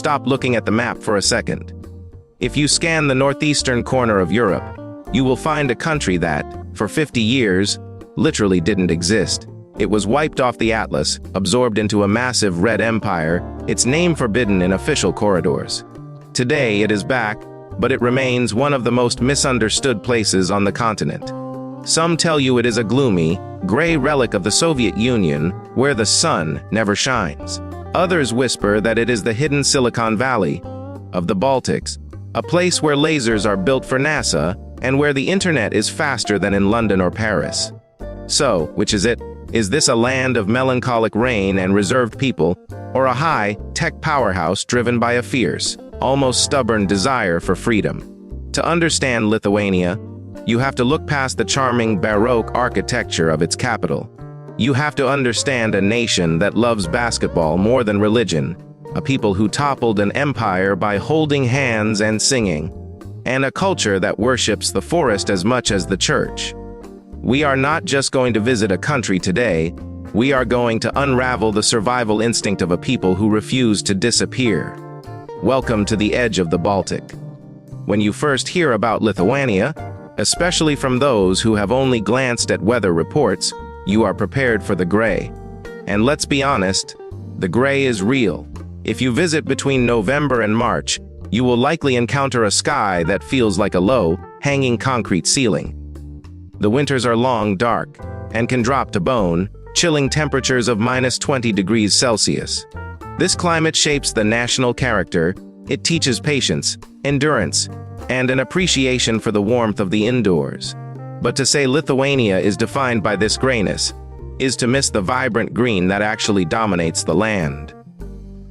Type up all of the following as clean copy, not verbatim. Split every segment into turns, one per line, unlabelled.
stop looking at the map for a second. If you scan the northeastern corner of Europe, you will find a country that, for 50 years, literally didn't exist. It was wiped off the atlas, absorbed into a massive red empire, its name forbidden in official corridors. Today it is back, but it remains one of the most misunderstood places on the continent. Some tell you it is a gloomy, gray relic of the Soviet Union, where the sun never shines. Others whisper that it is the hidden Silicon Valley of the Baltics, a place where lasers are built for NASA and where the internet is faster than in London or Paris. So, which is it? Is this a land of melancholic rain and reserved people, or a high-tech powerhouse driven by a fierce, almost stubborn desire for freedom? To understand Lithuania, you have to look past the charming Baroque architecture of its capital. You have to understand a nation that loves basketball more than religion, a people who toppled an empire by holding hands and singing, and a culture that worships the forest as much as the church. We are not just going to visit a country today, we are going to unravel the survival instinct of a people who refuse to disappear. Welcome to the edge of the Baltic. When you first hear about Lithuania, especially from those who have only glanced at weather reports, you are prepared for the gray. And let's be honest, the gray is real. If you visit between November and March, you will likely encounter a sky that feels like a low, hanging concrete ceiling. The winters are long, dark, and can drop to bone, chilling temperatures of -20 degrees Celsius. This climate shapes the national character. It teaches patience, endurance, and an appreciation for the warmth of the indoors. But to say Lithuania is defined by this grayness is to miss the vibrant green that actually dominates the land.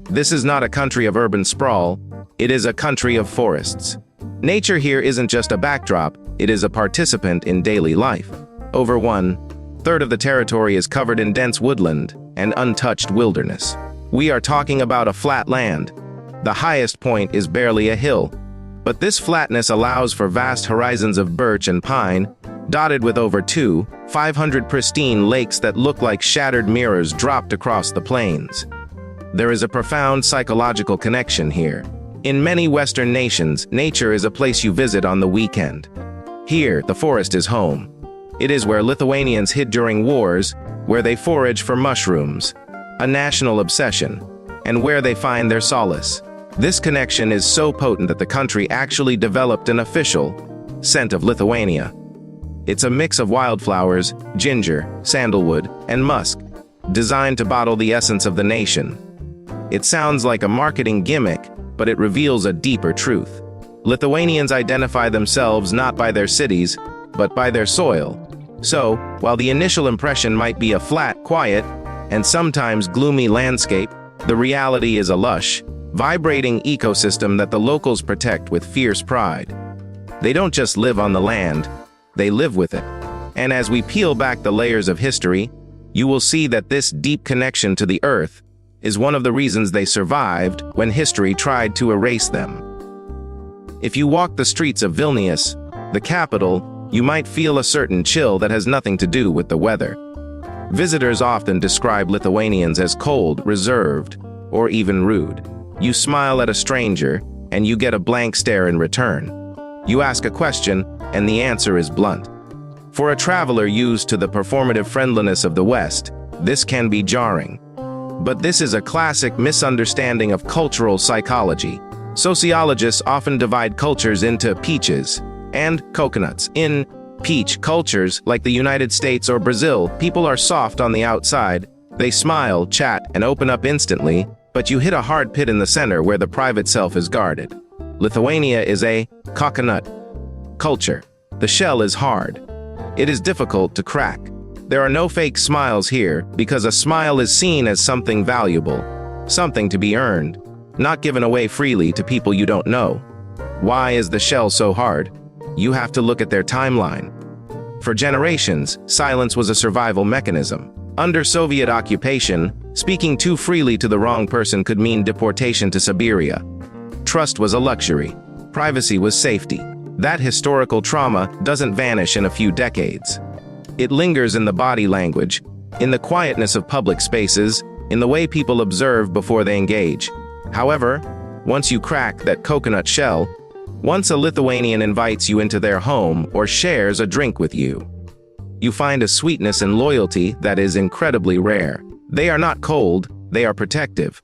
This is not a country of urban sprawl, it is a country of forests. Nature here isn't just a backdrop, it is a participant in daily life. Over 1/3 of the territory is covered in dense woodland and untouched wilderness. We are talking about a flat land. The highest point is barely a hill, but this flatness allows for vast horizons of birch and pine, dotted with over 500 pristine lakes that look like shattered mirrors dropped across the plains. There is a profound psychological connection here. In many Western nations, nature is a place you visit on the weekend. Here, the forest is home. It is where Lithuanians hid during wars, where they forage for mushrooms, a national obsession, and where they find their solace. This connection is so potent that the country actually developed an official scent of Lithuania. It's a mix of wildflowers, ginger, sandalwood, and musk, designed to bottle the essence of the nation. It sounds like a marketing gimmick, but it reveals a deeper truth. Lithuanians identify themselves not by their cities, but by their soil. So, while the initial impression might be a flat, quiet, and sometimes gloomy landscape, the reality is a lush, vibrating ecosystem that the locals protect with fierce pride. They don't just live on the land, they live with it. And as we peel back the layers of history, you will see that this deep connection to the earth is one of the reasons they survived when history tried to erase them. If you walk the streets of Vilnius, the capital, you might feel a certain chill that has nothing to do with the weather. Visitors often describe Lithuanians as cold, reserved, or even rude. You smile at a stranger, and you get a blank stare in return. You ask a question, and the answer is blunt. For a traveler used to the performative friendliness of the West, this can be jarring. But this is a classic misunderstanding of cultural psychology. Sociologists often divide cultures into peaches and coconuts. In peach cultures, like the United States or Brazil, people are soft on the outside. They smile, chat, and open up instantly, but you hit a hard pit in the center where the private self is guarded. Lithuania is a coconut culture. The shell is hard. It is difficult to crack. There are no fake smiles here, because a smile is seen as something valuable, something to be earned, not given away freely to people you don't know. Why is the shell so hard? You have to look at their timeline. For generations, silence was a survival mechanism. Under Soviet occupation, speaking too freely to the wrong person could mean deportation to Siberia. Trust was a luxury. Privacy was safety. That historical trauma doesn't vanish in a few decades. It lingers in the body language, in the quietness of public spaces, in the way people observe before they engage. However, Once you crack that coconut shell, once a Lithuanian invites you into their home or shares a drink with you, you find a sweetness and loyalty that is incredibly rare. They are not cold, they are protective.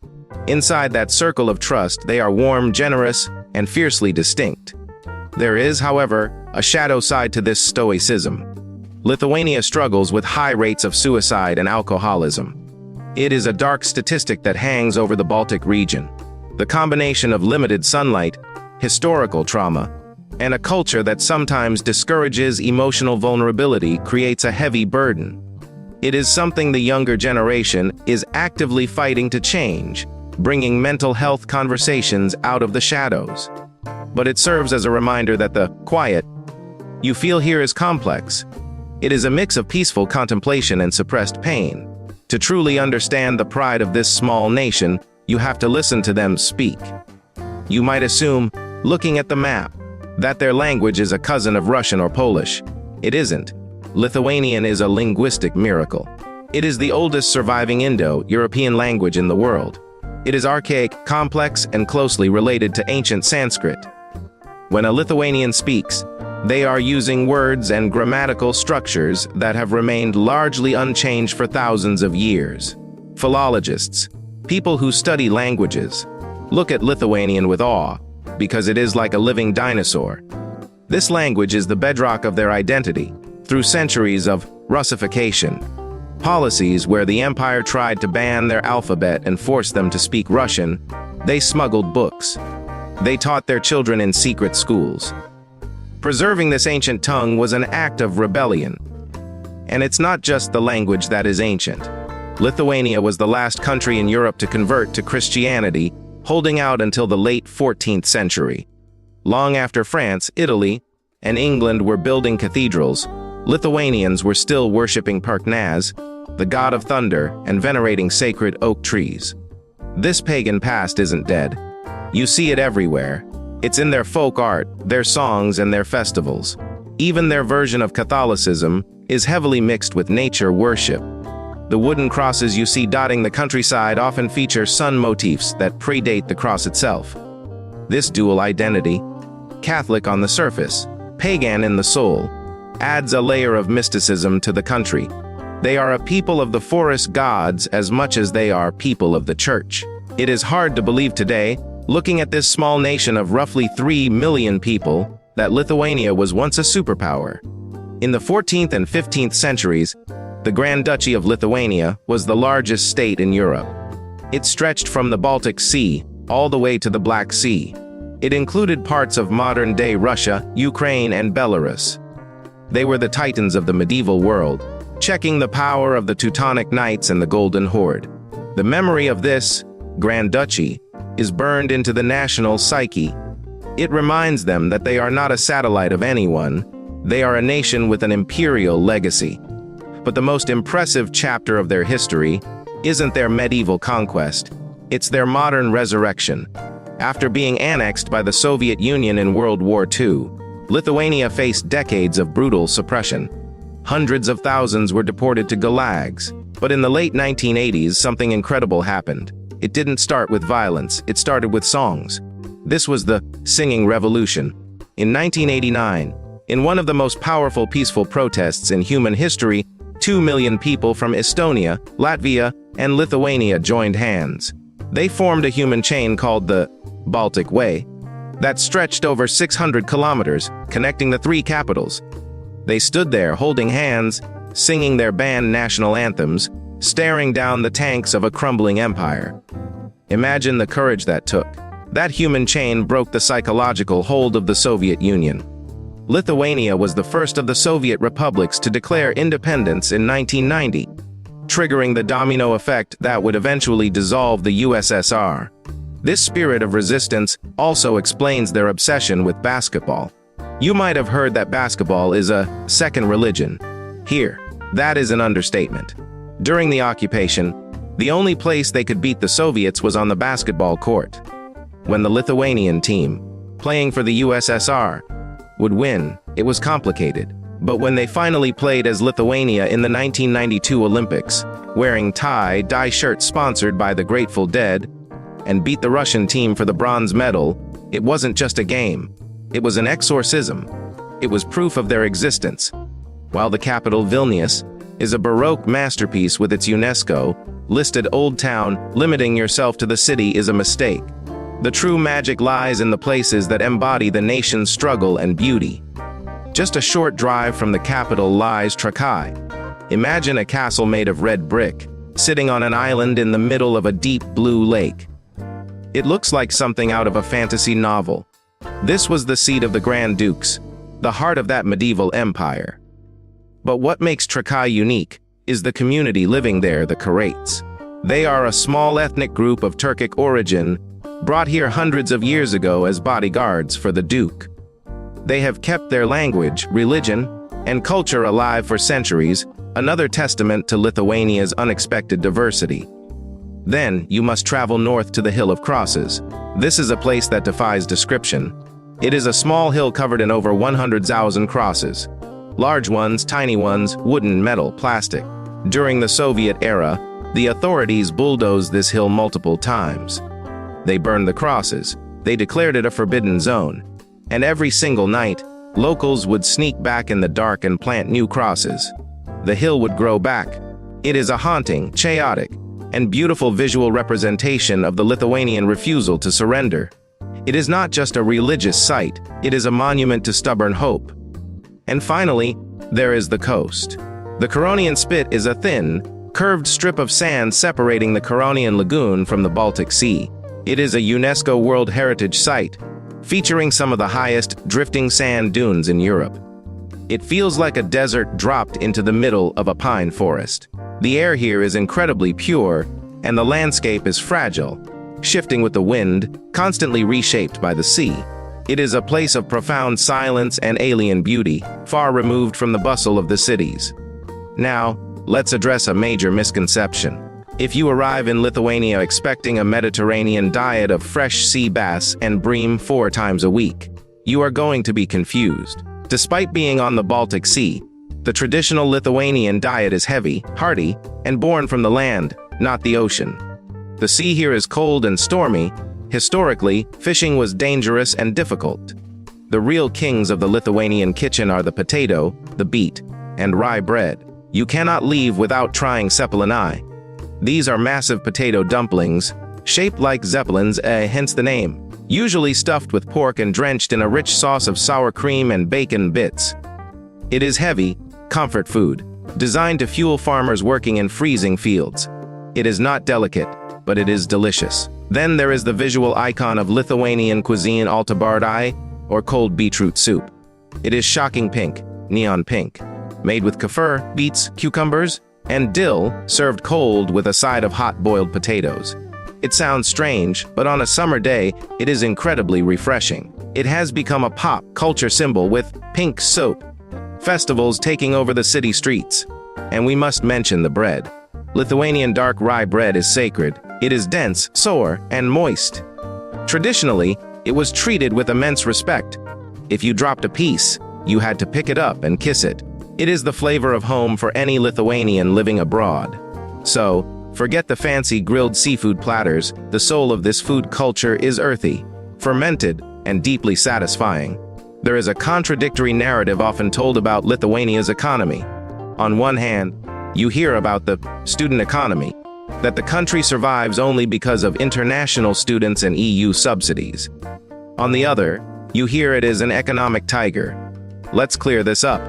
Inside that circle of trust, they are warm, generous, and fiercely distinct. There is, however, a shadow side to this stoicism. Lithuania struggles with high rates of suicide and alcoholism. It is a dark statistic that hangs over the Baltic region. The combination of limited sunlight, historical trauma, and a culture that sometimes discourages emotional vulnerability creates a heavy burden. It is something the younger generation is actively fighting to change, bringing mental health conversations out of the shadows. But it serves as a reminder that the quiet you feel here is complex. It is a mix of peaceful contemplation and suppressed pain. To truly understand the pride of this small nation, you have to listen to them speak. You might assume, looking at the map, that their language is a cousin of Russian or Polish. It isn't. Lithuanian is a linguistic miracle. It is the oldest surviving Indo-European language in the world. It is archaic, complex, and closely related to ancient Sanskrit. When a Lithuanian speaks, they are using words and grammatical structures that have remained largely unchanged for thousands of years. Philologists, people who study languages, look at Lithuanian with awe, because it is like a living dinosaur. This language is the bedrock of their identity, through centuries of Russification, policies where the empire tried to ban their alphabet and force them to speak Russian. They smuggled books. They taught their children in secret schools. Preserving this ancient tongue was an act of rebellion. And it's not just the language that is ancient. Lithuania was the last country in Europe to convert to Christianity, holding out until the late 14th century. Long after France, Italy, and England were building cathedrals, Lithuanians were still worshipping Perknas, the god of thunder, and venerating sacred oak trees. This pagan past isn't dead. You see it everywhere. It's in their folk art, their songs, and their festivals. Even their version of Catholicism is heavily mixed with nature worship. The wooden crosses you see dotting the countryside often feature sun motifs that predate the cross itself. This dual identity, Catholic on the surface, pagan in the soul, adds a layer of mysticism to the country. They are a people of the forest gods as much as they are people of the church. It is hard to believe today, looking at this small nation of roughly 3 million people, that Lithuania was once a superpower. In the 14th and 15th centuries, the Grand Duchy of Lithuania was the largest state in Europe. It stretched from the Baltic Sea all the way to the Black Sea. It included parts of modern-day Russia, Ukraine, and Belarus. They were the titans of the medieval world, checking the power of the Teutonic Knights and the Golden Horde. The memory of this Grand Duchy is burned into the national psyche. It reminds them that they are not a satellite of anyone. They are a nation with an imperial legacy. But the most impressive chapter of their history isn't their medieval conquest. It's their modern resurrection. After being annexed by the Soviet Union in World War II, Lithuania faced decades of brutal suppression. Hundreds of thousands were deported to gulags. But in the late 1980s, something incredible happened. It didn't start with violence, it started with songs. This was the singing revolution. In 1989, in one of the most powerful peaceful protests in human history, 2 million people from Estonia, Latvia, and Lithuania joined hands. They formed a human chain called the Baltic Way that stretched over 600 kilometers, connecting the 3 capitals. They stood there holding hands, singing their band national anthems, staring down the tanks of a crumbling empire. Imagine the courage that took. That human chain broke the psychological hold of the Soviet Union. Lithuania was the first of the Soviet republics to declare independence in 1990, triggering the domino effect that would eventually dissolve the USSR. This spirit of resistance also explains their obsession with basketball. You might have heard that basketball is a second religion. Here, that is an understatement. During the occupation, the only place they could beat the Soviets was on the basketball court. When the Lithuanian team, playing for the USSR, would win, it was complicated. But when they finally played as Lithuania in the 1992 Olympics, wearing tie-dye shirts sponsored by the Grateful Dead, and beat the Russian team for the bronze medal, it wasn't just a game. It was an exorcism. It was proof of their existence. While the capital, Vilnius, is a Baroque masterpiece with its UNESCO-listed old town, limiting yourself to the city is a mistake. The true magic lies in the places that embody the nation's struggle and beauty. Just a short drive from the capital lies Trakai. Imagine a castle made of red brick, sitting on an island in the middle of a deep blue lake. It looks like something out of a fantasy novel. This was the seat of the Grand Dukes, the heart of that medieval empire. But what makes Trakai unique is the community living there, the Karaits. They are a small ethnic group of Turkic origin, brought here hundreds of years ago as bodyguards for the Duke. They have kept their language, religion, and culture alive for centuries, another testament to Lithuania's unexpected diversity. Then, you must travel north to the Hill of Crosses. This is a place that defies description. It is a small hill covered in over 100,000 crosses. Large ones, tiny ones, wooden, metal, plastic. During the Soviet era, the authorities bulldozed this hill multiple times. They burned the crosses. They declared it a forbidden zone. And every single night, locals would sneak back in the dark and plant new crosses. The hill would grow back. It is a haunting, chaotic, and beautiful visual representation of the Lithuanian refusal to surrender. It is not just a religious site, it is a monument to stubborn hope. And finally, there is the coast. The Curonian Spit is a thin, curved strip of sand separating the Curonian Lagoon from the Baltic Sea. It is a UNESCO World Heritage Site, featuring some of the highest drifting sand dunes in Europe. It feels like a desert dropped into the middle of a pine forest. The air here is incredibly pure, and the landscape is fragile, shifting with the wind, constantly reshaped by the sea. It is a place of profound silence and alien beauty, far removed from the bustle of the cities. Now, let's address a major misconception. If you arrive in Lithuania expecting a Mediterranean diet of fresh sea bass and bream 4 times a week, you are going to be confused. Despite being on the Baltic Sea, the traditional Lithuanian diet is heavy, hearty, and born from the land, not the ocean. The sea here is cold and stormy. Historically, fishing was dangerous and difficult. The real kings of the Lithuanian kitchen are the potato, the beet, and rye bread. You cannot leave without trying cepelini. These are massive potato dumplings, shaped like zeppelins, hence the name, usually stuffed with pork and drenched in a rich sauce of sour cream and bacon bits. It is heavy, comfort food, designed to fuel farmers working in freezing fields. It is not delicate, but it is delicious. Then there is the visual icon of Lithuanian cuisine, altabardai, or cold beetroot soup. It is shocking pink, neon pink, made with kefir, beets, cucumbers, and dill, served cold with a side of hot boiled potatoes. It sounds strange, but on a summer day, it is incredibly refreshing. It has become a pop culture symbol with pink soap, festivals taking over the city streets. And we must mention the bread. Lithuanian dark rye bread is sacred. It is dense, sour, and moist. Traditionally, it was treated with immense respect. If you dropped a piece, you had to pick it up and kiss it. It is the flavor of home for any Lithuanian living abroad. So, forget the fancy grilled seafood platters. The soul of this food culture is earthy, fermented, and deeply satisfying. There is a contradictory narrative often told about Lithuania's economy. On one hand, you hear about the student economy, that the country survives only because of international students and EU subsidies. On the other, you hear it is an economic tiger. Let's clear this up.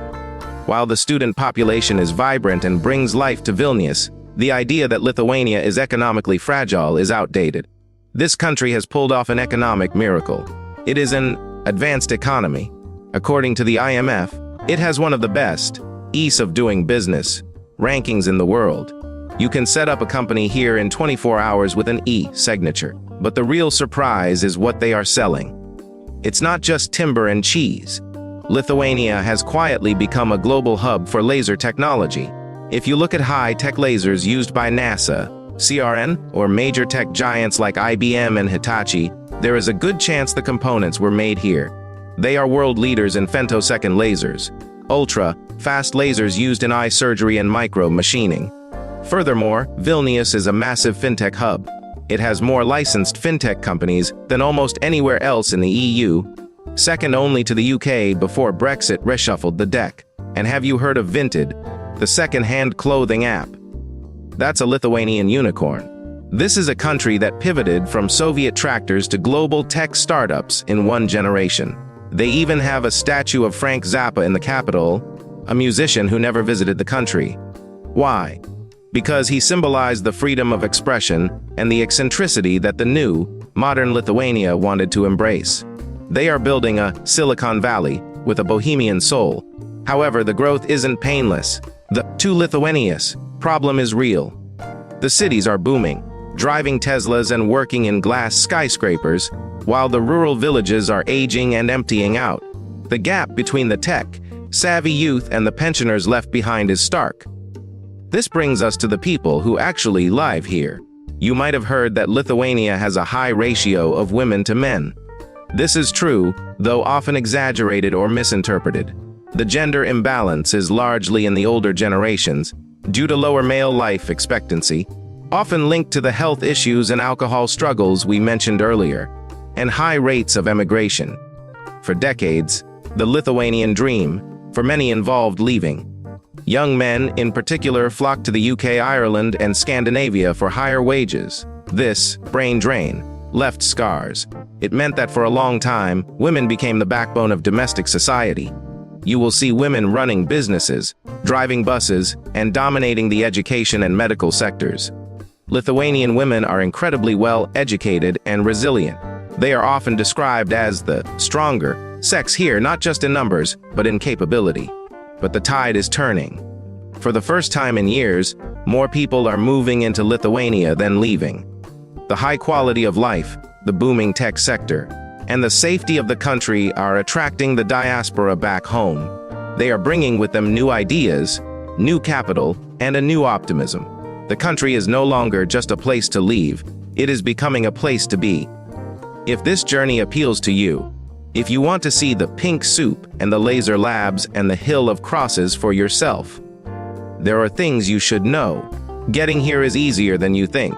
While the student population is vibrant and brings life to Vilnius, the idea that Lithuania is economically fragile is outdated. This country has pulled off an economic miracle. It is an advanced economy. According to the IMF, it has one of the best ease of doing business rankings in the world. You can set up a company here in 24 hours with an e-signature. But the real surprise is what they are selling. It's not just timber and cheese. Lithuania has quietly become a global hub for laser technology. If you look at high-tech lasers used by NASA, CRN, or major tech giants like IBM and Hitachi, there is a good chance the components were made here. They are world leaders in femtosecond lasers, ultra-fast lasers used in eye surgery and micro-machining. Furthermore, Vilnius is a massive fintech hub. It has more licensed fintech companies than almost anywhere else in the EU, second only to the UK before Brexit reshuffled the deck. And have you heard of Vinted, the second-hand clothing app? That's a Lithuanian unicorn. This is a country that pivoted from Soviet tractors to global tech startups in one generation. They even have a statue of Frank Zappa in the capital, a musician who never visited the country. Why? Because he symbolized the freedom of expression and the eccentricity that the new, modern Lithuania wanted to embrace. They are building a Silicon Valley with a bohemian soul. However, the growth isn't painless. The to Lithuanians problem is real. The cities are booming, driving Teslas and working in glass skyscrapers, while the rural villages are aging and emptying out. The gap between the tech-savvy youth and the pensioners left behind is stark. This brings us to the people who actually live here. You might have heard that Lithuania has a high ratio of women to men. This is true, though often exaggerated or misinterpreted. The gender imbalance is largely in the older generations, due to lower male life expectancy, often linked to the health issues and alcohol struggles we mentioned earlier, and high rates of emigration. For decades, the Lithuanian dream, for many, involved leaving. Young men, in particular, flocked to the UK, Ireland, and Scandinavia for higher wages. This brain drain left scars. It meant that for a long time, women became the backbone of domestic society. You will see women running businesses, driving buses, and dominating the education and medical sectors. Lithuanian women are incredibly well educated and resilient. They are often described as the stronger sex here, not just in numbers, but in capability. But the tide is turning. For the first time in years, more people are moving into Lithuania than leaving. The high quality of life, the booming tech sector, and the safety of the country are attracting the diaspora back home. They are bringing with them new ideas, new capital, and a new optimism. The country is no longer just a place to leave, it is becoming a place to be. If this journey appeals to you, if you want to see the pink soup and the laser labs and the hill of crosses for yourself, there are things you should know. Getting here is easier than you think.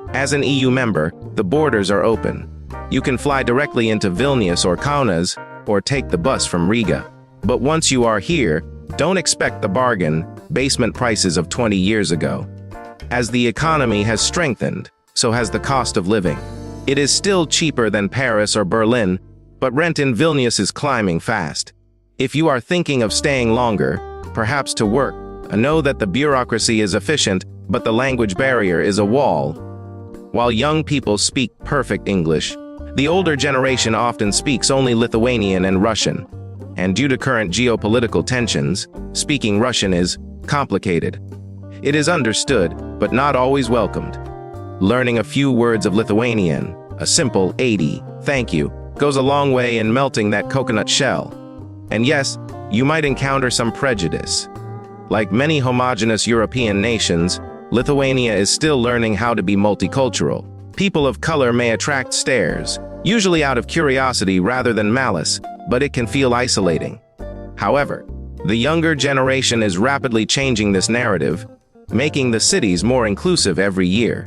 As an EU member, the borders are open. You can fly directly into Vilnius or Kaunas, or take the bus from Riga. But once you are here, don't expect the bargain basement prices of 20 years ago. As the economy has strengthened, so has the cost of living. It is still cheaper than Paris or Berlin, but rent in Vilnius is climbing fast. If you are thinking of staying longer, perhaps to work, know that the bureaucracy is efficient, but the language barrier is a wall. While young people speak perfect English, the older generation often speaks only Lithuanian and Russian. And due to current geopolitical tensions, speaking Russian is complicated. It is understood, but not always welcomed. Learning a few words of Lithuanian, a simple 80, thank you, goes a long way in melting that coconut shell. And yes, you might encounter some prejudice. Like many homogeneous European nations, Lithuania is still learning how to be multicultural. People of color may attract stares, usually out of curiosity rather than malice, but it can feel isolating. However, the younger generation is rapidly changing this narrative, making the cities more inclusive every year.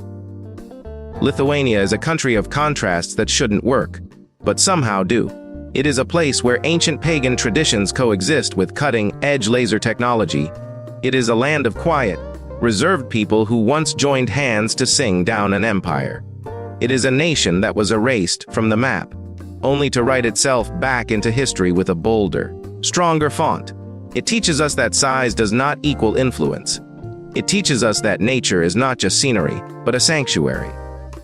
Lithuania is a country of contrasts that shouldn't work, but somehow do. It is a place where ancient pagan traditions coexist with cutting-edge laser technology. It is a land of quiet, reserved people who once joined hands to sing down an empire. It is a nation that was erased from the map, only to write itself back into history with a bolder, stronger font. It teaches us that size does not equal influence. It teaches us that nature is not just scenery, but a sanctuary.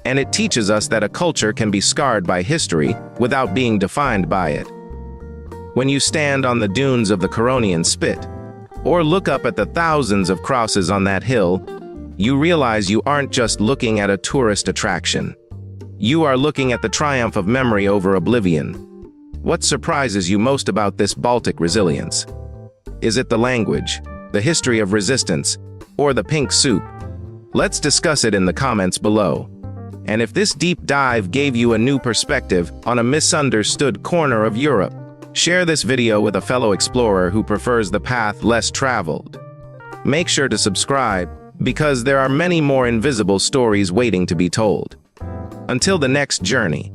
And it teaches us that a culture can be scarred by history without being defined by it. When you stand on the dunes of the Curonian Spit, or look up at the thousands of crosses on that hill, you realize you aren't just looking at a tourist attraction. You are looking at the triumph of memory over oblivion. What surprises you most about this Baltic resilience? Is it the language, the history of resistance, or the pink soup? Let's discuss it in the comments below. And if this deep dive gave you a new perspective on a misunderstood corner of Europe, share this video with a fellow explorer who prefers the path less traveled. Make sure to subscribe, because there are many more invisible stories waiting to be told. Until the next journey.